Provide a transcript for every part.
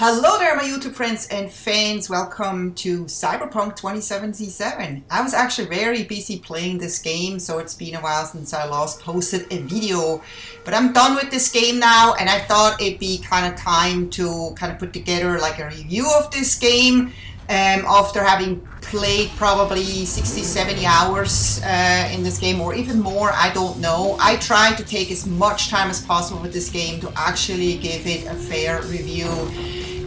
Hello there, my YouTube friends and fans. Welcome to Cyberpunk 2077. I was actually very busy playing this game, so it's been a while since I last posted a video. But I'm done with this game now, and I thought it'd be kind of time to kind of put together like a review of this game after having played probably 60-70 hours in this game, or even more. I don't know. I try to take as much time as possible with this game to actually give it a fair review.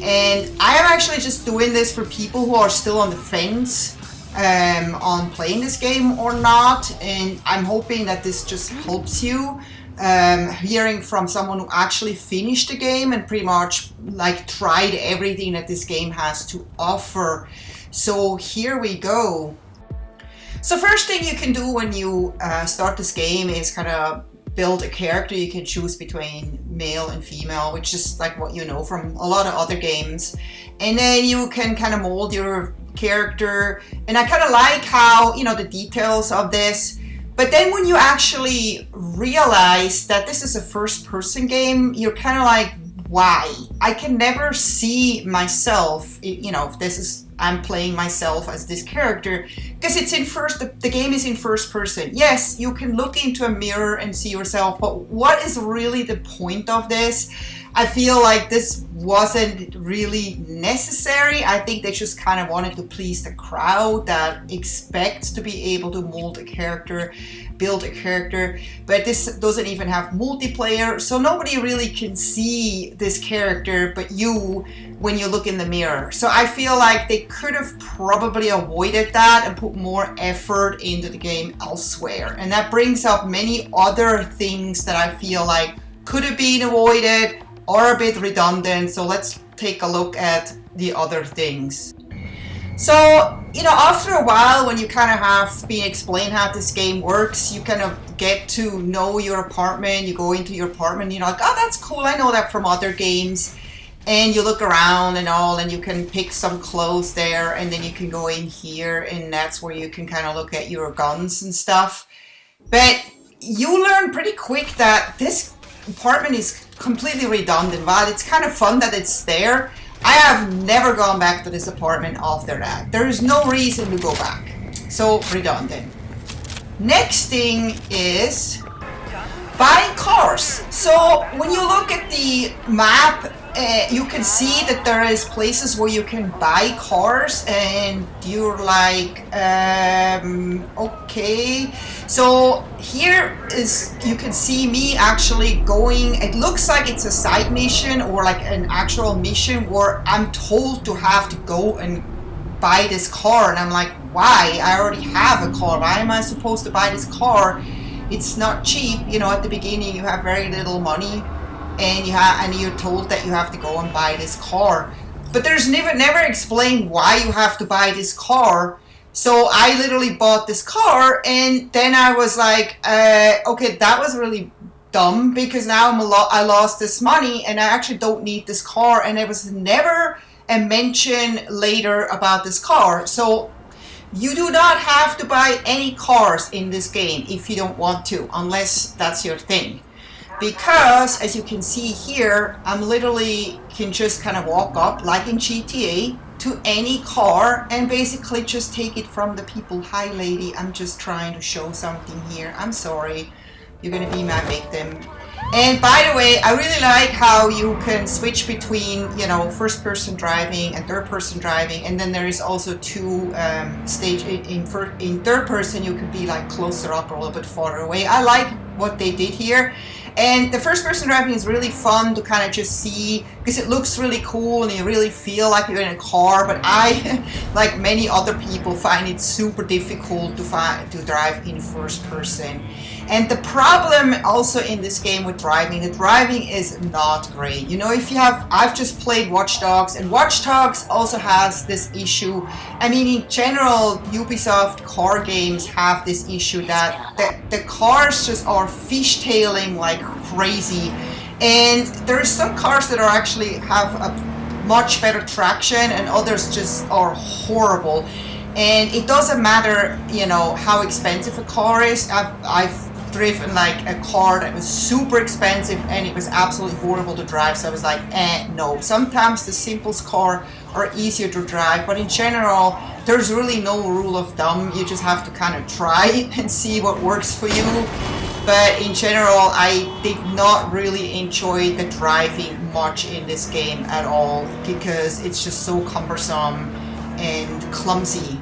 And I am actually just doing this for people who are still on the fence on playing this game or not. And I'm hoping that this just helps you. Hearing from someone who actually finished the game and pretty much like tried everything that this game has to offer. So here we go. So first thing you can do when you start this game is kind of build a character. You can choose between male and female, which is like what you know from a lot of other games. And then you can kind of mold your character. And I kind of like how, you know, the details of this. But then when you actually realize that this is a first-person game, you're kind of like, why? I can never see myself, you know, if this is, I'm playing myself as this character, because it's in the game is in first person. Yes, you can look into a mirror and see yourself, but what is really the point of this? I feel like this wasn't really necessary. I think they just kind of wanted to please the crowd that expects to be able to mold a character, build a character, but this doesn't even have multiplayer, so nobody really can see this character but you when you look in the mirror. So I feel like they could have probably avoided that and put more effort into the game elsewhere. And that brings up many other things that I feel like could have been avoided or a bit redundant. So let's take a look at the other things. So, you know, after a while, when you kind of have been explained how this game works, you kind of get to know your apartment. You go into your apartment, you're like, oh, that's cool. I know that from other games. And you look around and all, and you can pick some clothes there, and then you can go in here, and that's where you can kind of look at your guns and stuff. But you learn pretty quick that this apartment is completely redundant. While it's kind of fun that it's there, I have never gone back to this apartment after that. There is no reason to go back. So redundant. Next thing is buying cars. So when you look at the map, you can see that there is places where you can buy cars, and you're like, okay. So here is, you can see me actually going, it looks like it's a side mission or like an actual mission where I'm told to have to go and buy this car. And I'm like, why? I already have a car. Why am I supposed to buy this car? It's not cheap. You know, at the beginning you have very little money, and you're told that you have to go and buy this car. But there's never explained why you have to buy this car. So I literally bought this car, and then I was like, okay, that was really dumb, because now I lost this money and I actually don't need this car, and there was never a mention later about this car. So you do not have to buy any cars in this game if you don't want to, unless that's your thing. Because as you can see here, I'm literally can just kind of walk up like in GTA to any car and basically just take it from the people. Hi lady, I'm just trying to show something here. I'm sorry, you're gonna be my victim. And by the way, I really like how you can switch between, you know, first person driving and third person driving, and then there is also two stage in third person. You can be like closer up or a little bit farther away. I like what they did here. And the first person driving is really fun to kind of just see, because it looks really cool and you really feel like you're in a car. But I, like many other people, find it super difficult to drive in first person. And the problem also in this game with driving, the driving is not great. You know, I've just played Watch Dogs, and Watch Dogs also has this issue. I mean, in general, Ubisoft car games have this issue that the cars just are fishtailing like crazy. And there's some cars that are actually have a much better traction, and others just are horrible. And it doesn't matter, you know, how expensive a car is. I've driven like a car that was super expensive and it was absolutely horrible to drive. So I was like, no. Sometimes the simplest car are easier to drive, but in general, there's really no rule of thumb. You just have to kind of try and see what works for you. But in general, I did not really enjoy the driving much in this game at all because it's just so cumbersome and clumsy.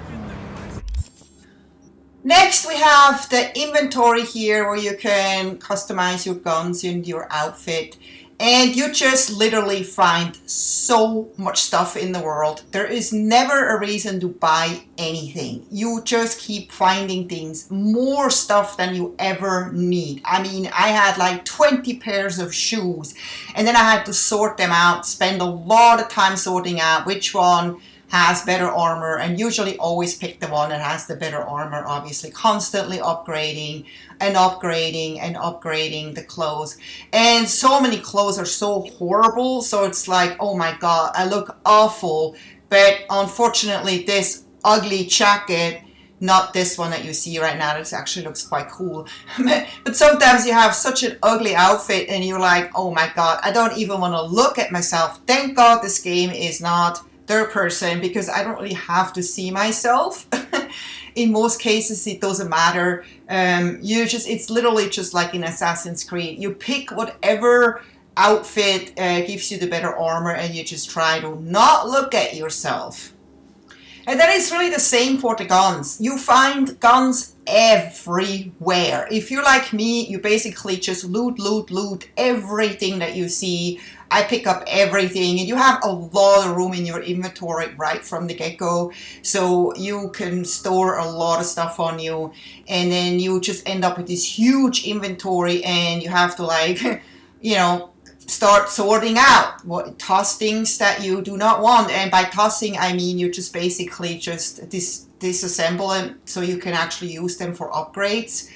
Next, we have the inventory here where you can customize your guns and your outfit. And you just literally find so much stuff in the world. There is never a reason to buy anything. You just keep finding things, more stuff than you ever need. I mean, I had like 20 pairs of shoes and then I had to sort them out, spend a lot of time sorting out which one has better armor, and usually always pick the one that has the better armor, obviously constantly upgrading and upgrading and upgrading the clothes. And so many clothes are so horrible, so it's like, oh my god, I look awful. But unfortunately this ugly jacket, not this one that you see right now, this actually looks quite cool. But sometimes you have such an ugly outfit and you're like, oh my god, I don't even want to look at myself. Thank god this game is not third person because I don't really have to see myself. In most cases it doesn't matter. It's literally just like in Assassin's Creed. You pick whatever outfit gives you the better armor and you just try to not look at yourself. And that is really the same for the guns. You find guns everywhere. If you're like me, you basically just loot everything that you see. I pick up everything and you have a lot of room in your inventory right from the get-go. So you can store a lot of stuff on you and then you just end up with this huge inventory and you have to like, start sorting out toss things that you do not want. And by tossing, I mean you just basically just disassemble them so you can actually use them for upgrades.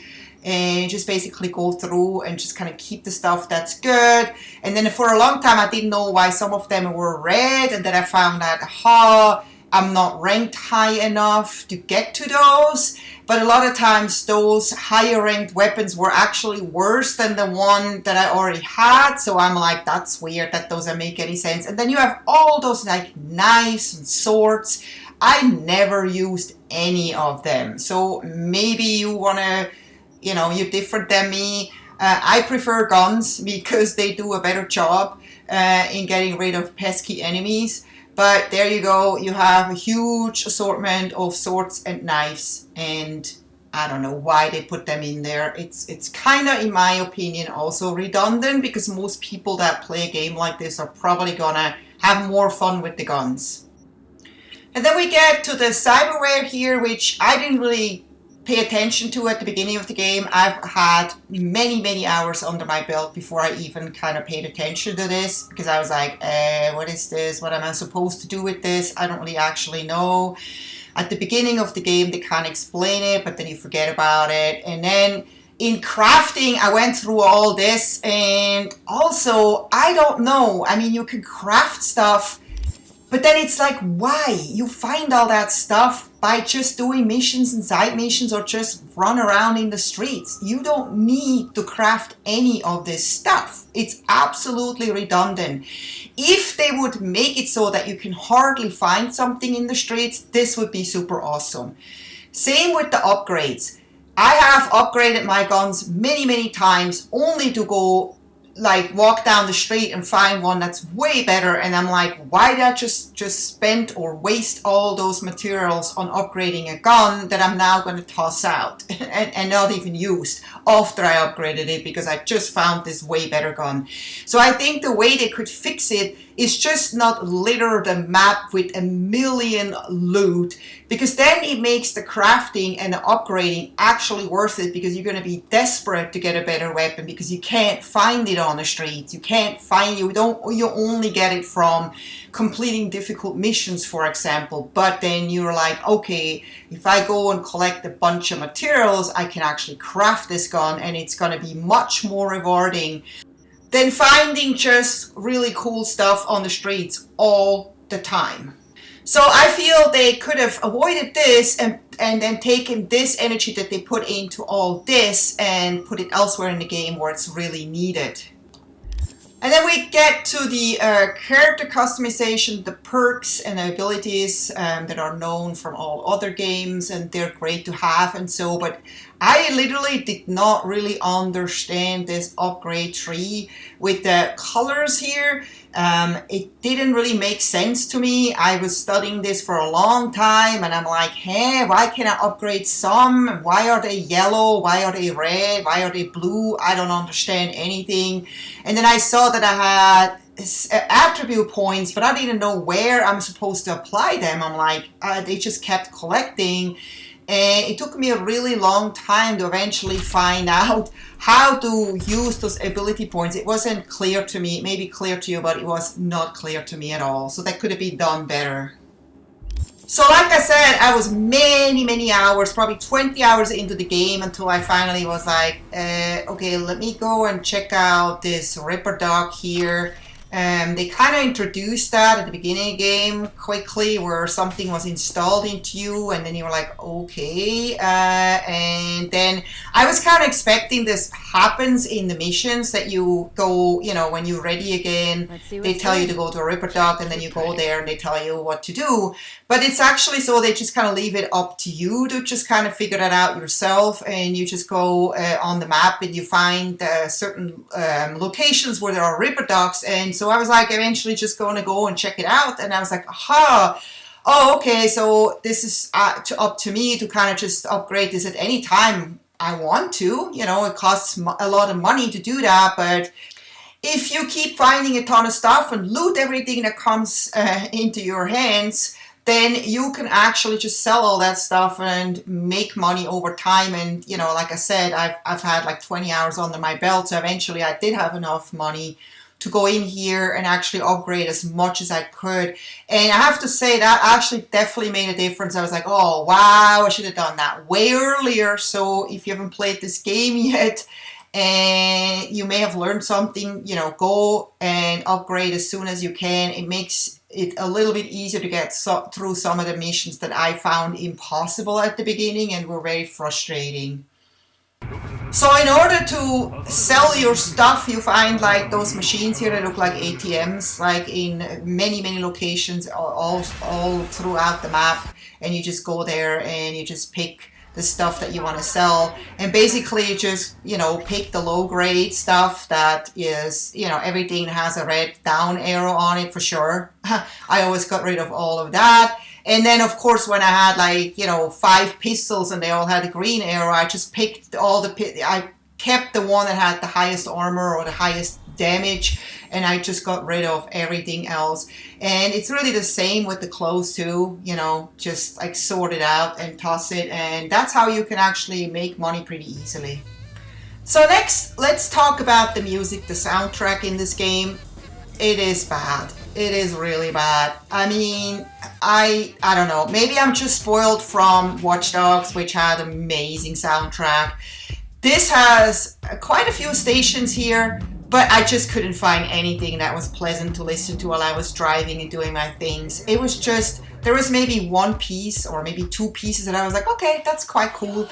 And just basically go through and just kind of keep the stuff that's good. And then for a long time I didn't know why some of them were red, and then I found out, I'm not ranked high enough to get to those. But a lot of times those higher ranked weapons were actually worse than the one that I already had. So I'm like, that's weird, that doesn't make any sense. And then you have all those like knives and swords. I never used any of them. So maybe you want to, you're different than me. I prefer guns because they do a better job in getting rid of pesky enemies. But there you go, you have a huge assortment of swords and knives, and I don't know why they put them in there. It's kind of, in my opinion, also redundant because most people that play a game like this are probably gonna have more fun with the guns. And then we get to the cyberware here, which I didn't really pay attention to at the beginning of the game. I've had many hours under my belt before I even kind of paid attention to this because I was like, what is this? What am I supposed to do with this? I don't really actually know. At the beginning of the game they kind of explain it, but then you forget about it. And then in crafting I went through all this, and also I don't know, I mean you can craft stuff, but then it's like, why? You find all that stuff by just doing missions and side missions or just run around in the streets. You don't need to craft any of this stuff. It's absolutely redundant. If they would make it so that you can hardly find something in the streets, this would be super awesome. Same with the upgrades. I have upgraded my guns many times only to go like walk down the street and find one that's way better, and I'm like, why did I just spend or waste all those materials on upgrading a gun that I'm now going to toss out and not even used after I upgraded it because I just found this way better gun. So I think the way they could fix it is just not litter the map with a million loot, because then it makes the crafting and the upgrading actually worth it, because you're going to be desperate to get a better weapon because you can't find it on the streets. You can't find you only get it from completing difficult missions, for example. But then you're like, okay, if I go and collect a bunch of materials, I can actually craft this gun and it's going to be much more rewarding than finding just really cool stuff on the streets all the time. So I feel they could have avoided this and then taken this energy that they put into all this and put it elsewhere in the game where it's really needed. And then we get to the character customization, the perks and abilities that are known from all other games, and they're great to have and so, but I literally did not really understand this upgrade tree with the colors here. It didn't really make sense to me. I was studying this for a long time and I'm like, hey, why can I upgrade some? Why are they yellow? Why are they red? Why are they blue? I don't understand anything. And then I saw that I had attribute points, but I didn't know where I'm supposed to apply them. I'm like, they just kept collecting. And it took me a really long time to eventually find out how to use those ability points. It wasn't clear to me. It may be clear to you, but it was not clear to me at all. So that could have been done better. So like I said, I was many hours, probably 20 hours into the game until I finally was like, okay, let me go and check out this Ripper Dog here. They kind of introduced that at the beginning of the game quickly, where something was installed into you and then you were like, okay, and then I was kind of expecting this happens in the missions, that you go, you know, when you're ready again, they tell you to go to a Ripper Dog and then you go there and they tell you what to do. But it's actually so they just kind of leave it up to you to just kind of figure that out yourself, and you just go on the map and you find certain locations where there are Ripper Dogs. And so I was like eventually just going to go and check it out, and I was like, aha, oh, okay, so this is up to me to kind of just upgrade this at any time I want to. You know, it costs a lot of money to do that, but if you keep finding a ton of stuff and loot everything that comes into your hands, then you can actually just sell all that stuff and make money over time. And, you know, like I said, I've had like 20 hours under my belt, so eventually I did have enough money to go in here and actually upgrade as much as I could. And I have to say that actually definitely made a difference. I was like, oh, wow, I should have done that way earlier. So if you haven't played this game yet, and you may have learned something, you know, go and upgrade as soon as you can. It makes it a little bit easier to get through some of the missions that I found impossible at the beginning and were very frustrating. So in order to sell your stuff, you find like those machines here that look like ATMs, like in many locations all throughout the map, and you just go there and you just pick the stuff that you want to sell, and basically just, you know, pick the low grade stuff that is, you know, everything has a red down arrow on it for sure. I always got rid of all of that. And then of course when I had like, you know, 5 pistols and they all had a green arrow, I just picked I kept the one that had the highest armor or the highest damage, and I just got rid of everything else. And it's really the same with the clothes too, you know, just like sort it out and toss it, and that's how you can actually make money pretty easily. So next, let's talk about the music, the soundtrack in this game. It is bad. It is really bad. I mean, I don't know, maybe I'm just spoiled from Watch Dogs, which had an amazing soundtrack. This has quite a few stations here, but I just couldn't find anything that was pleasant to listen to while I was driving and doing my things. It was just, there was maybe one piece or maybe 2 pieces that I was like, okay, that's quite cool.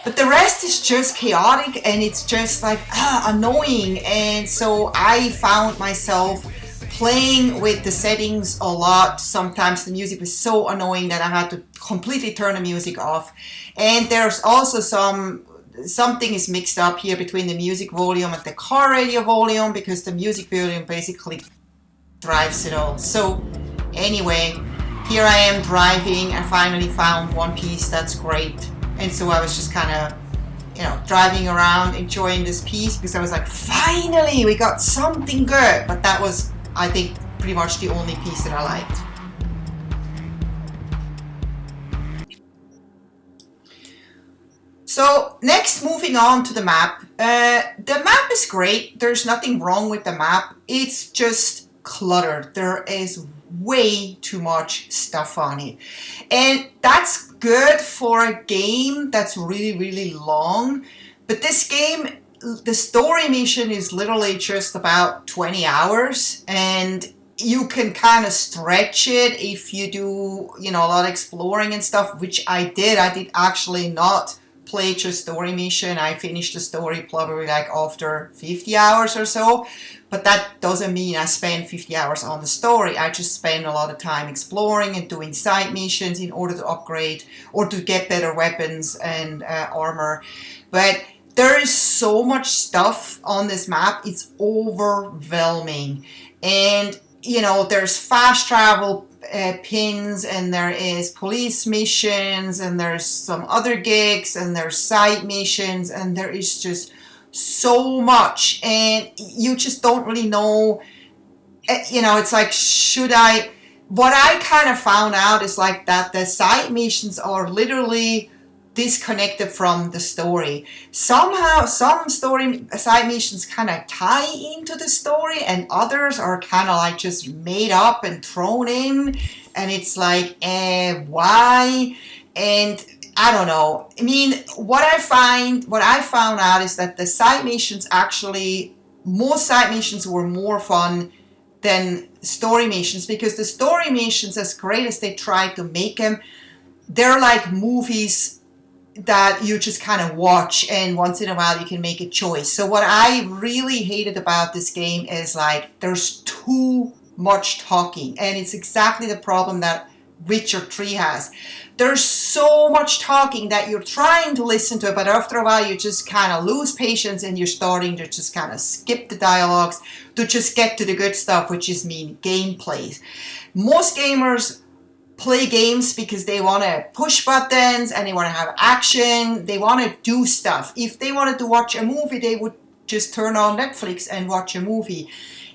But the rest is just chaotic and it's just like annoying. And so I found myself playing with the settings a lot. Sometimes the music was so annoying that I had to completely turn the music off. And there's also something is mixed up here between the music volume and the car radio volume, because the music volume basically drives it all. So anyway, here I am driving and finally found one piece that's great. And so I was just kind of, you know, driving around enjoying this piece because I was like, finally we got something good. But that was, I think, pretty much the only piece that I liked. So next, moving on to the map. The map is great. There's nothing wrong with the map. It's just cluttered. There is way too much stuff on it. And that's good for a game that's really long. But this game, the story mission is literally just about 20 hours. And you can kind of stretch it if you do, a lot of exploring and stuff, which I did. I did actually not play just story mission. I finished the story probably like after 50 hours or so. But that doesn't mean I spend 50 hours on the story. I just spend a lot of time exploring and doing side missions in order to upgrade or to get better weapons and armor. But there is so much stuff on this map. It's overwhelming. And, there's fast travel pins, and there is police missions, and there's some other gigs, and there's side missions, and there is just so much, and you just don't really know. It's like, what I kind of found out is like that the side missions are literally disconnected from the story. Somehow some story side missions kind of tie into the story, and others are kind of like just made up and thrown in, and it's like, why? And I don't know. I mean, what I found out is that the side missions actually, most side missions were more fun than story missions, because the story missions, as great as they try to make them, they're like movies that you just kind of watch, and once in a while you can make a choice. So what I really hated about this game is like there's too much talking, and it's exactly the problem that Witcher 3 has. There's so much talking that you're trying to listen to it, but after a while you just kind of lose patience, and you're starting to just kind of skip the dialogues to just get to the good stuff, which is gameplay. Most gamers play games because they want to push buttons and they want to have action. They want to do stuff. If they wanted to watch a movie, they would just turn on Netflix and watch a movie.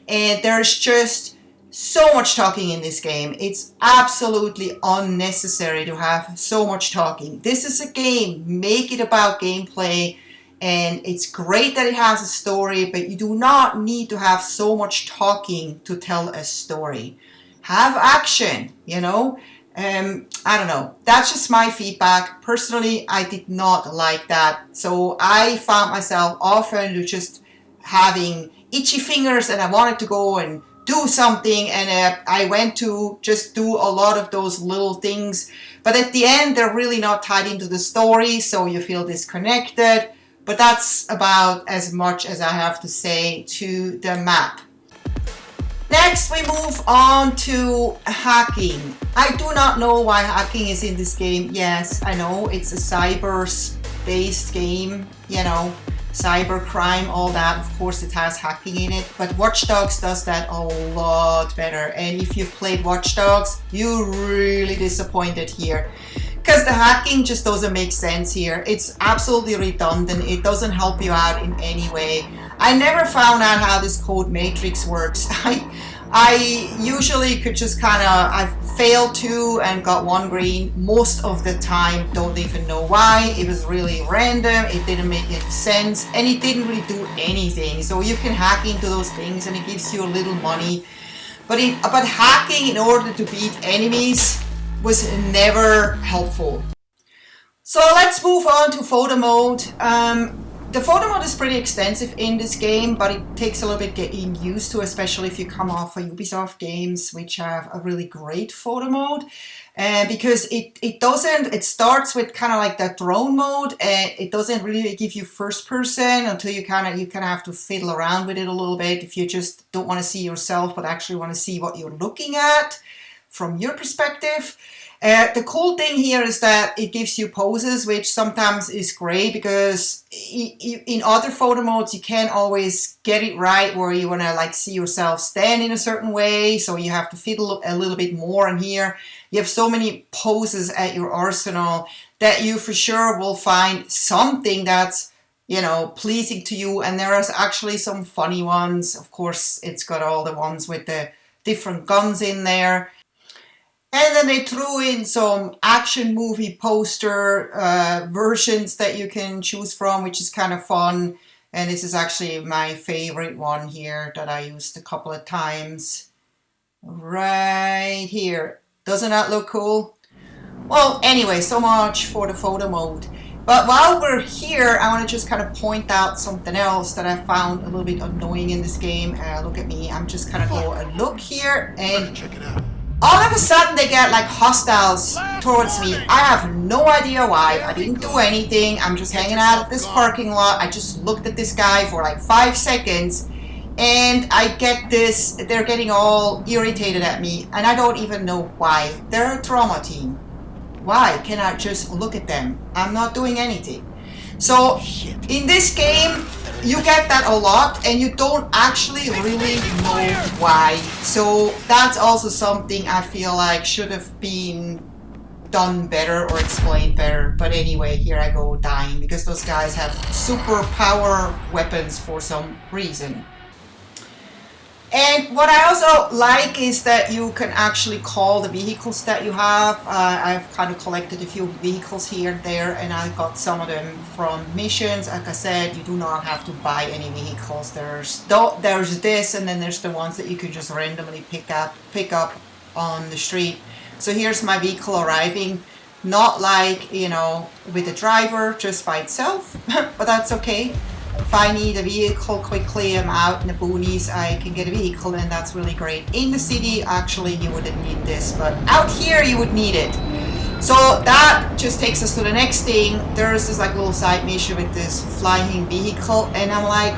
And there's just so much talking in this game. It's absolutely unnecessary to have so much talking. This is a game. Make it about gameplay. And it's great that it has a story, but you do not need to have so much talking to tell a story. Have action, I don't know. That's just my feedback. Personally, I did not like that. So I found myself often just having itchy fingers, and I wanted to go and do something, and I went to just do a lot of those little things. But at the end, they're really not tied into the story, so you feel disconnected. But that's about as much as I have to say to the map. Next, we move on to hacking. I do not know why hacking is in this game. Yes, I know it's a cyber-based game, cyber crime, all that. Of course, it has hacking in it, but Watch Dogs does that a lot better. And if you've played Watch Dogs, you're really disappointed here, because the hacking just doesn't make sense here. It's absolutely redundant. It doesn't help you out in any way. I never found out how this code matrix works. I usually could just I failed to and got one green most of the time. Don't even know why. It was really random. It didn't make any sense, and it didn't really do anything. So you can hack into those things, and it gives you a little money. But hacking in order to beat enemies was never helpful. So let's move on to photo mode. The photo mode is pretty extensive in this game, but it takes a little bit getting used to, especially if you come off of Ubisoft games, which have a really great photo mode. Because it starts with kind of like that drone mode, and it doesn't really give you first person until you kind of have to fiddle around with it a little bit if you just don't want to see yourself, but actually want to see what you're looking at from your perspective. The cool thing here is that it gives you poses, which sometimes is great, because in other photo modes you can't always get it right where you want to see yourself stand in a certain way, so you have to fiddle a little bit more. And here you have so many poses at your arsenal that you for sure will find something that's pleasing to you. And there is actually some funny ones. Of course, it's got all the ones with the different guns in there. And then they threw in some action movie poster versions that you can choose from, which is kind of fun. And this is actually my favorite one here that I used a couple of times. Right here. Doesn't that look cool? Well, anyway, so much for the photo mode. But while we're here, I want to just kind of point out something else that I found a little bit annoying in this game. Look at me, I'm just kind of go and look here, and Check it out. all of a sudden they get like hostiles towards me. I have no idea why. I didn't do anything. I'm just hanging out at this parking lot. I just looked at this guy for like 5 seconds, and I get this, they're getting all irritated at me, and I don't even know why. They're a trauma team. Why can't I just look at them? I'm not doing anything. So in this game, you get that a lot, and you don't actually really know why. So that's also something I feel like should have been done better or explained better. But anyway, here I go dying because those guys have super power weapons for some reason. And what I also like is that you can actually call the vehicles that you have. I've kind of collected a few vehicles here and there, and I got some of them from missions. Like I said, you do not have to buy any vehicles. There's this, and then there's the ones that you can just randomly pick up on the street. So here's my vehicle arriving. Not like, you know, with a driver just by itself, but that's okay. If I need a vehicle quickly, I'm out in the boonies, I can get a vehicle, and that's really great. In the city, actually, you wouldn't need this, but out here, you would need it. So that just takes us to the next thing. There's this like little side mission with this flying vehicle, and I'm like,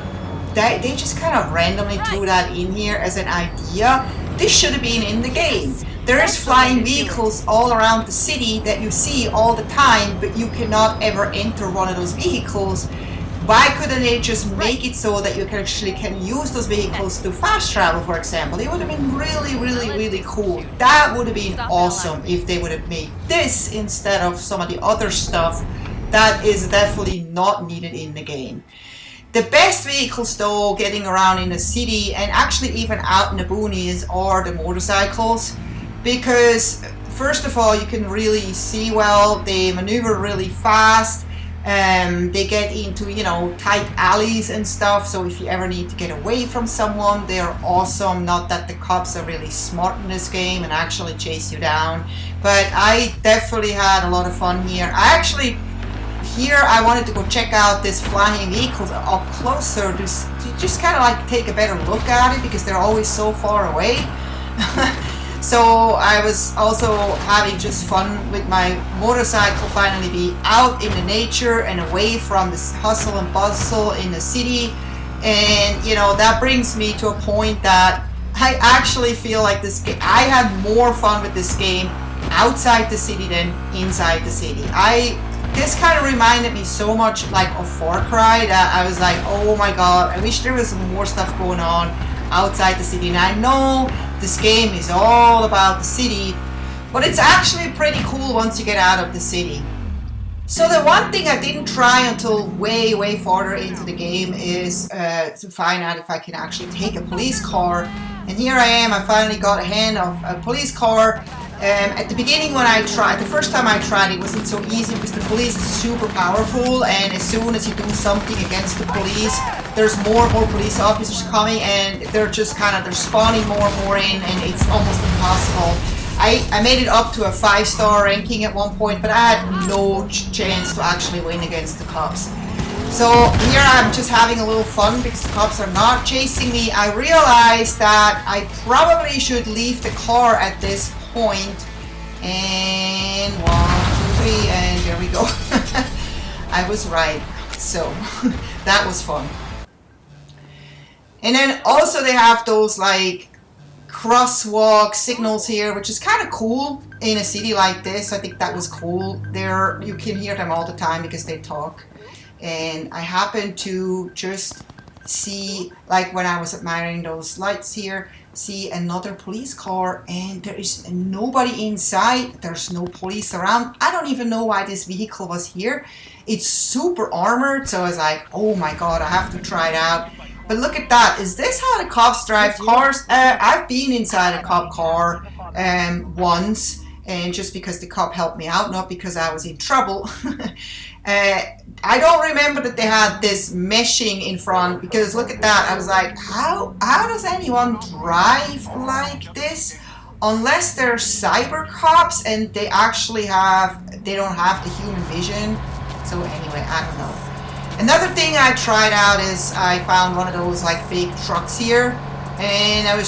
they just kind of randomly threw that in here as an idea. This should have been in the game. There's flying vehicles all around the city that you see all the time, but you cannot ever enter one of those vehicles. Why couldn't they just make it so that you actually can use those vehicles to fast travel, for example? It would have been really, really, really cool. That would have been awesome if they would have made this instead of some of the other stuff that is definitely not needed in the game. The best vehicles though, getting around in the city and actually even out in the boonies, are the motorcycles, because first of all, you can really see well, they maneuver really fast. They get into, you know, tight alleys and stuff, so if you ever need to get away from someone, they're awesome. Not that the cops are really smart in this game and actually chase you down, but I definitely had a lot of fun here. I wanted to go check out this flying vehicles up closer to just kind of like take a better look at it, because they're always so far away. So I was also having just fun with my motorcycle, finally be out in the nature and away from this hustle and bustle in the city. And you know, that brings me to a point that I actually feel like this game, I had more fun with this game outside the city than inside the city. This kind of reminded me so much like of Far Cry that I was like, oh my god, I wish there was more stuff going on outside the city. And I know this game is all about the city, but it's actually pretty cool once you get out of the city. So the one thing I didn't try until way, way farther into the game is to find out if I can actually take a police car. And here I am, I finally got a hand of a police car. At the beginning when I tried, the first time I tried, it wasn't so easy because the police is super powerful, and as soon as you do something against the police, there's more and more police officers coming, and they're spawning more and more in, and it's almost impossible. I made it up to a 5-star ranking at one point, but I had no chance to actually win against the cops. So here I'm just having a little fun because the cops are not chasing me. I realized that I probably should leave the car at this point. And 1, 2, 3, and there we go. I was right. So that was fun. And then also they have those like crosswalk signals here, which is kind of cool in a city like this. I think that was cool. You can hear them all the time because they talk. And I happened to just see, like when I was admiring those lights here, see another police car, and there is nobody inside. There's no police around. I don't even know why this vehicle was here. It's super armored, so I was like, oh my god, I have to try it out. But look at that. Is this how the cops drive cars? I've been inside a cop car once, and just because the cop helped me out, not because I was in trouble. I don't remember that they had this meshing in front, because look at that. I was like, how does anyone drive like this? Unless they're cyber cops and they don't have the human vision. So anyway, I don't know. Another thing I tried out is I found one of those like big trucks here, and I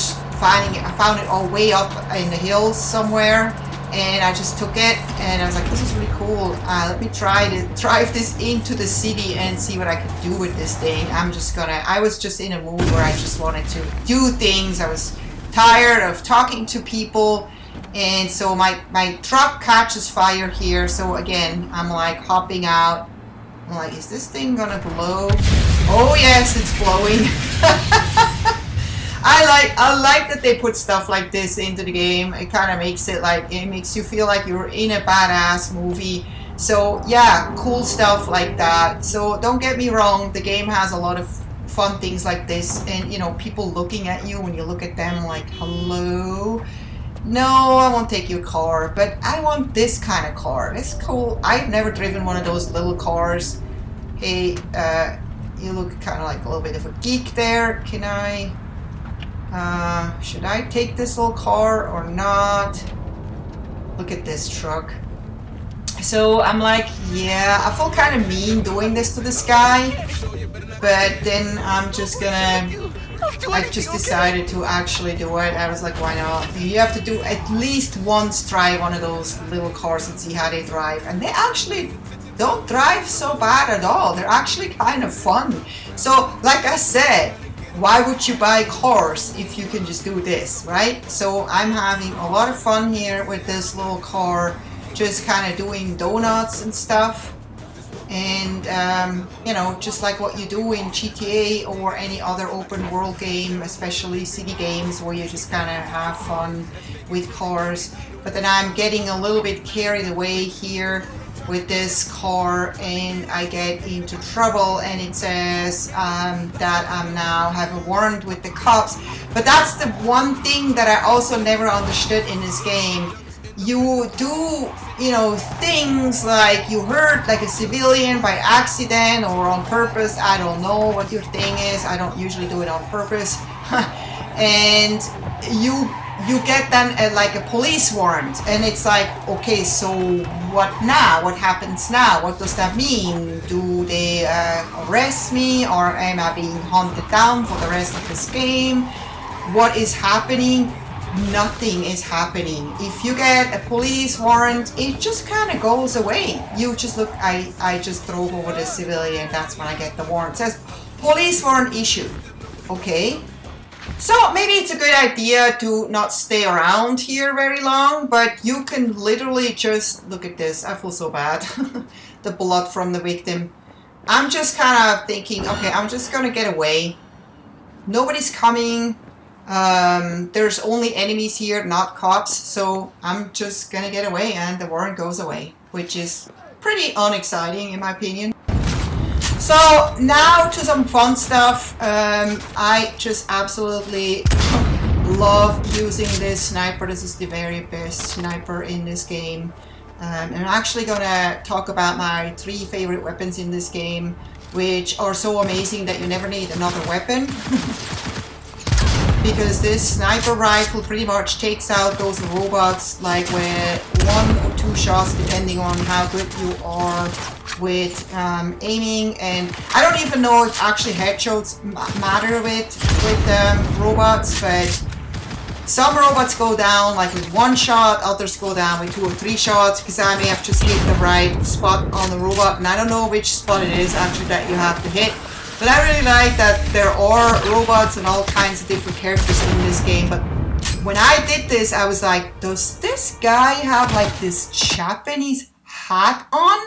found it all way up in the hills somewhere, and I just took it and I was like, this is really cool. Let me try to drive this into the city and see what I could do with this thing. I was just in a mood where I just wanted to do things. I was tired of talking to people, and so my truck catches fire here. So again, I'm like hopping out. I'm like, is this thing gonna blow? Oh yes, it's blowing. I like that they put stuff like this into the game. It kind of makes you feel like you're in a badass movie. So yeah, cool stuff like that. So don't get me wrong, the game has a lot of fun things like this, and you know, people looking at you when you look at them like, hello. No, I won't take your car, but I want this kind of car. It's cool. I've never driven one of those little cars. Hey, you look kind of like a little bit of a geek there. Can I, should I take this little car or not? Look at this truck. So I'm like, yeah, I feel kind of mean doing this to this guy, but then I just decided to actually do it. I was like, why not? You have to do at least once, try one of those little cars and see how they drive. And they actually don't drive so bad at all. They're actually kind of fun. So like I said, why would you buy cars if you can just do this, right? So I'm having a lot of fun here with this little car, just kind of doing donuts and stuff. And you know, just like what you do in GTA or any other open world game, especially city games where you just kind of have fun with cars. But then I'm getting a little bit carried away here with this car, and I get into trouble, and it says that I'm now have a warrant with the cops. But that's the one thing that I also never understood in this game. You do, you know, things like you hurt like a civilian by accident or on purpose. I don't know what your thing is. I don't usually do it on purpose. And you get then like a police warrant, and it's like, okay, so what now? What happens now? What does that mean? Do they arrest me, or am I being hunted down for the rest of this game? What is happening? Nothing is happening. If you get a police warrant, it just kind of goes away. You just look, I just drove over the civilian, that's when I get the warrant. It says police warrant issued. Okay. So maybe it's a good idea to not stay around here very long, but you can literally just, look at this, I feel so bad. The blood from the victim. I'm just kind of thinking, okay, I'm just gonna get away. Nobody's coming. There's only enemies here, not cops, so I'm just gonna get away, and the warrant goes away, which is pretty unexciting in my opinion. So now to some fun stuff. I just absolutely love using this sniper. This is the very best sniper in this game. And I'm actually gonna talk about my 3 favorite weapons in this game, which are so amazing that you never need another weapon. Because this sniper rifle pretty much takes out those robots like with 1 or 2 shots, depending on how good you are with aiming. And I don't even know if actually headshots matter with robots, but some robots go down like with 1 shot, others go down with 2 or 3 shots, because I may have just hit the right spot on the robot, and I don't know which spot it is actually that you have to hit. But I really like that there are robots and all kinds of different characters in this game. But when I did this, I was like, does this guy have like this Japanese hat on?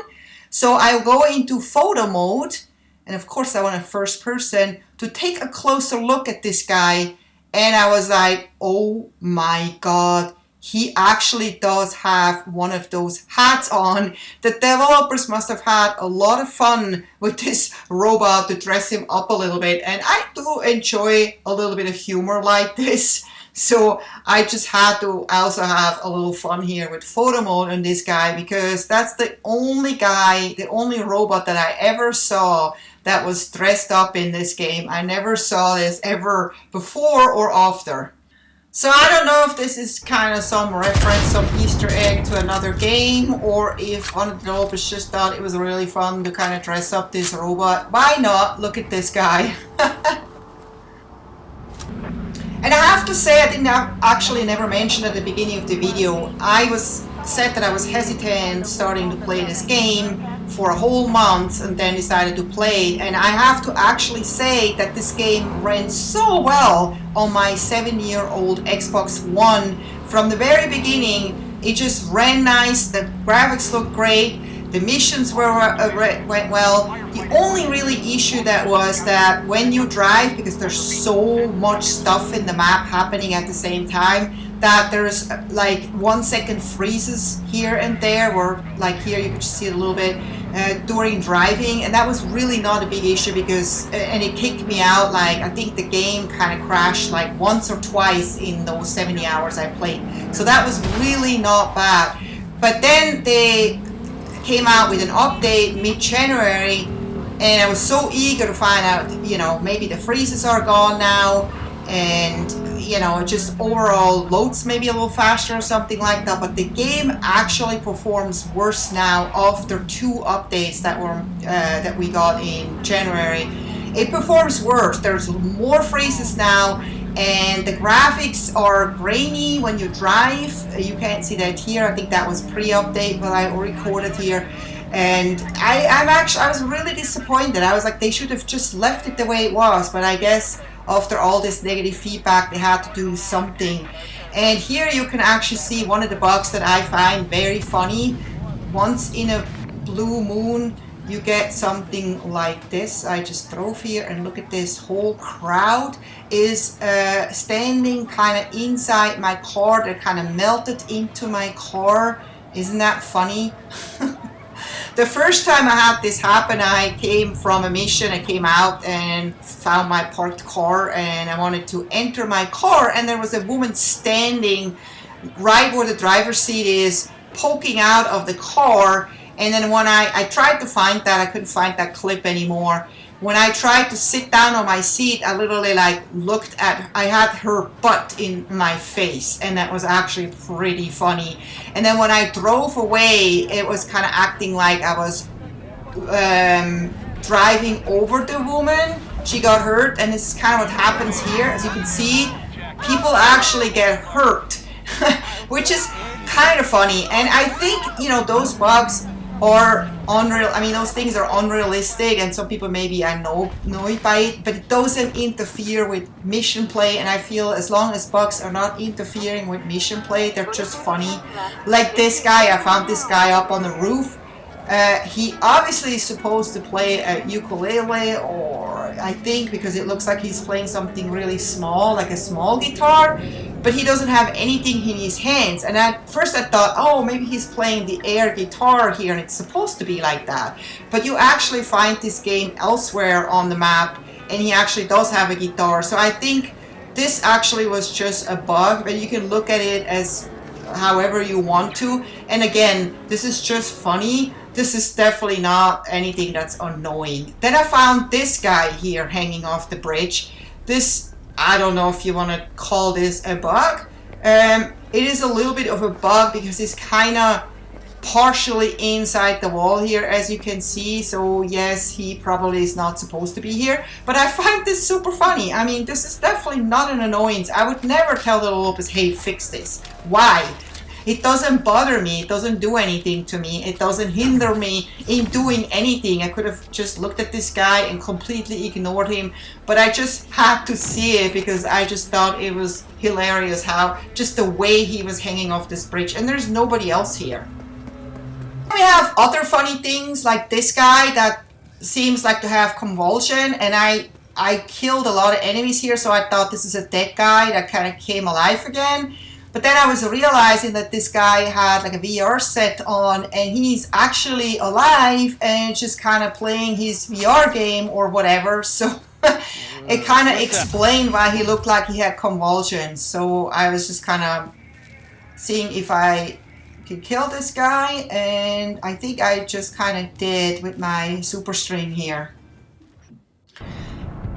So I go into photo mode, and of course I want a first person to take a closer look at this guy. And I was like, oh my god, he actually does have one of those hats on. The developers must have had a lot of fun with this robot to dress him up a little bit. And I do enjoy a little bit of humor like this. So I just had to also have a little fun here with photo mode on this guy, because that's the only guy, the only robot that I ever saw that was dressed up in this game. I never saw this ever before or after. So I don't know if this is kind of some reference, some Easter egg to another game, or if one of the developers just thought it was really fun to kind of dress up this robot. Why not? Look at this guy. And I have to say, I didn't actually never mention at the beginning of the video, I said that I was hesitant starting to play this game for a whole month and then decided to play. And I have to actually say that this game ran so well on my 7-year-old Xbox One. From the very beginning, it just ran nice, the graphics looked great, the missions went well. The only really issue that was that when you drive, because there's so much stuff in the map happening at the same time, that there's like 1 second freezes here and there, or like here you can just see it a little bit during driving, and that was really not a big issue because, and it kicked me out. Like I think the game kind of crashed like once or twice in those 70 hours I played, so that was really not bad. But then they came out with an update mid-January, and I was so eager to find out, you know, maybe the freezes are gone now, and you know, just overall loads maybe a little faster or something like that. But the game actually performs worse now after 2 updates that we got in January. It performs worse. There's more freezes now, and the graphics are grainy when you drive. You can't see that here. I think that was pre-update, but I recorded here. And I was really disappointed. I was like, they should have just left it the way it was. But I guess after all this negative feedback, they had to do something. And here you can actually see one of the bugs that I find very funny. Once in a blue moon, you get something like this. I just drove here and look at this whole crowd is standing kind of inside my car. They're kind of melted into my car. Isn't that funny? The first time I had this happen, I came from a mission. I came out and found my parked car, and I wanted to enter my car, and there was a woman standing right where the driver's seat is, poking out of the car. And then when I tried to find that, I couldn't find that clip anymore. When I tried to sit down on my seat, I literally like looked at, I had her butt in my face, and that was actually pretty funny. And then when I drove away, it was kind of acting like I was driving over the woman. She got hurt, and this is kind of what happens here. As you can see, people actually get hurt, which is kind of funny. And I think, you know, those bugs are unreal. I mean, those things are unrealistic, and some people maybe are annoyed by it, but it doesn't interfere with mission play. And I feel as long as bugs are not interfering with mission play, they're just funny. Like this guy, I found this guy up on the roof. He obviously is supposed to play a ukulele, or I think because it looks like he's playing something really small, like a small guitar, but he doesn't have anything in his hands. And at first I thought, oh, maybe he's playing the air guitar here, and it's supposed to be like that. But you actually find this game elsewhere on the map, and he actually does have a guitar. So I think this actually was just a bug, but you can look at it as however you want to. And again, this is just funny. This is definitely not anything that's annoying. Then I found this guy here hanging off the bridge. This, I don't know if you want to call this a bug. It is a little bit of a bug because it's kind of partially inside the wall here, as you can see. So yes, he probably is not supposed to be here, but I find this super funny. I mean, this is definitely not an annoyance. I would never tell the developers, hey, fix this. Why? It doesn't bother me. It doesn't do anything to me. It doesn't hinder me in doing anything. I could have just looked at this guy and completely ignored him, but I just had to see it because I just thought it was hilarious how just the way he was hanging off this bridge, and there's nobody else here. We have other funny things like this guy that seems like to have convulsion, and I killed a lot of enemies here, so I thought this is a dead guy that kind of came alive again. But then I was realizing that this guy had like a VR set on, and he's actually alive and just kind of playing his VR game or whatever. So it kind of explained why he looked like he had convulsions. So I was just kind of seeing if I could kill this guy, and I think I just kind of did with my super string here.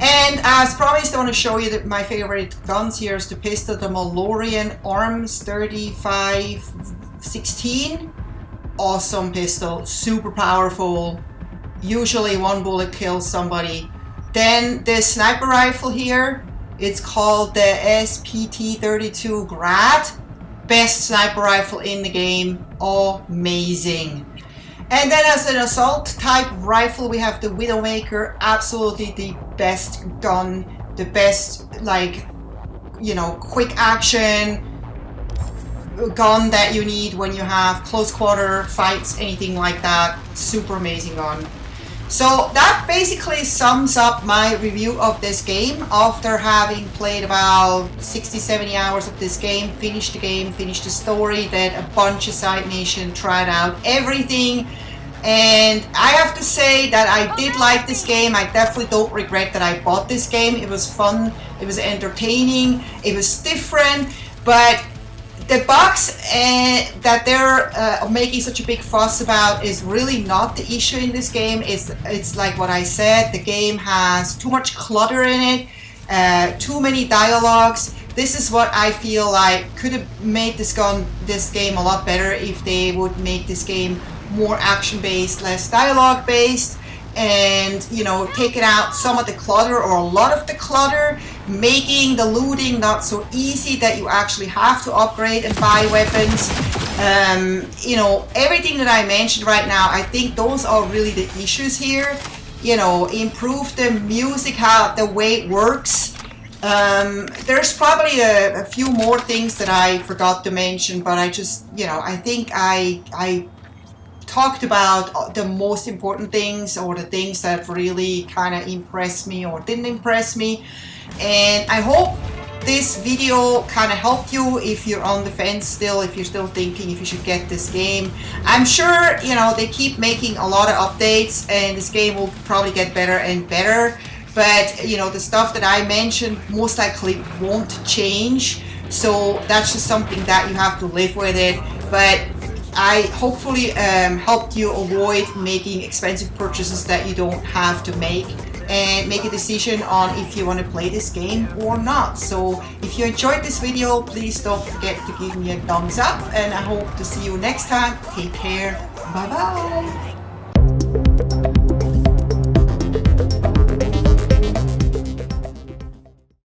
And as promised, I want to show you that my favorite guns here is the pistol, the Malorian Arms 3516. Awesome pistol, super powerful. Usually one bullet kills somebody. Then this sniper rifle here, it's called the SPT-32 Grad. Best sniper rifle in the game, amazing. And then as an assault type rifle, we have the Widowmaker, absolutely the best gun, the best, like, you know, quick action gun that you need when you have close quarter fights, anything like that. Super amazing gun. So that basically sums up my review of this game after having played about 60-70 hours of this game, finished the game, finished the story, did a bunch of side missions, tried out everything. And I have to say that I did like this game. I definitely don't regret that I bought this game. It was fun, it was entertaining, it was different, but the bugs that they're making such a big fuss about is really not the issue in this game. It's like what I said, the game has too much clutter in it, too many dialogues. This is what I feel like could have made this game a lot better if they would make this game more action-based, less dialogue-based, and, you know, taking out some of the clutter or a lot of the clutter, making the looting not so easy that you actually have to upgrade and buy weapons. You know, everything that I mentioned right now, I think those are really the issues here. You know, improve the music, how the way it works. There's probably a few more things that I forgot to mention, but I just, you know, I think I talked about the most important things, or the things that really kind of impressed me or didn't impress me. And I hope this video kind of helped you if you're on the fence still, if you're still thinking if you should get this game. I'm sure, you know, they keep making a lot of updates and this game will probably get better and better, but, you know, the stuff that I mentioned most likely won't change, so that's just something that you have to live with it. But I hopefully helped you avoid making expensive purchases that you don't have to make, and make a decision on if you want to play this game or not. So if you enjoyed this video, please don't forget to give me a thumbs up, and I hope to see you next time. Take care. Bye bye.